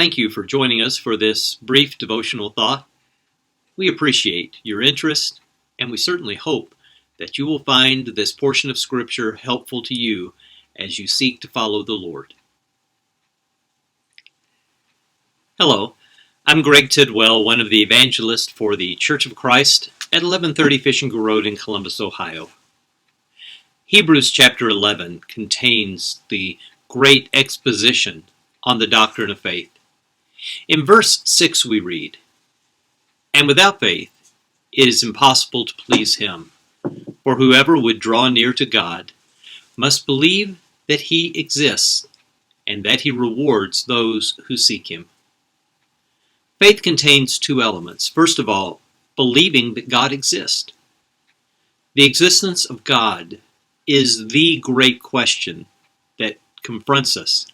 Thank you for joining us for this brief devotional thought. We appreciate your interest, and we certainly hope that you will find this portion of Scripture helpful to you as you seek to follow the Lord. Hello, I'm Greg Tidwell, one of the evangelists for the Church of Christ at 1130 Fishing Road in Columbus, Ohio. Hebrews chapter 11 contains the great exposition on the doctrine of faith. In verse 6 we read, "And without faith it is impossible to please him, for whoever would draw near to God must believe that he exists and that he rewards those who seek him." Faith contains two elements. First of all, believing that God exists. The existence of God is the great question that confronts us.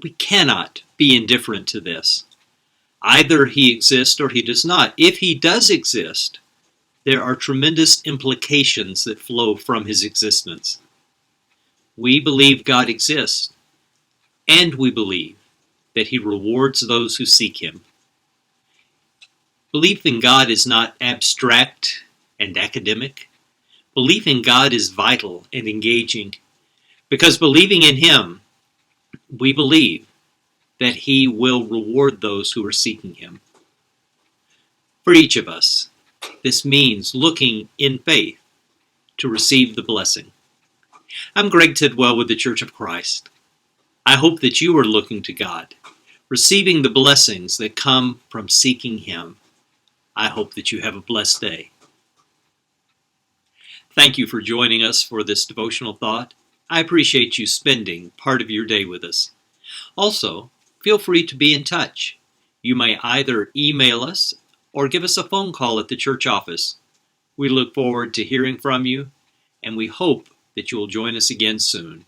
We cannot be indifferent to this. Either he exists or he does not. If he does exist, there are tremendous implications that flow from his existence. We believe God exists, and we believe that he rewards those who seek him. Belief in God is not abstract and academic. Belief in God is vital and engaging, because believing in him, we believe that he will reward those who are seeking him. For each of us, this means looking in faith to receive the blessing. I'm Greg Tidwell with the Church of Christ. I hope that you are looking to God, receiving the blessings that come from seeking him. I hope that you have a blessed day. Thank you for joining us for this devotional thought. I appreciate you spending part of your day with us. Also, feel free to be in touch. You may either email us or give us a phone call at the church office. We look forward to hearing from you, and we hope that you will join us again soon.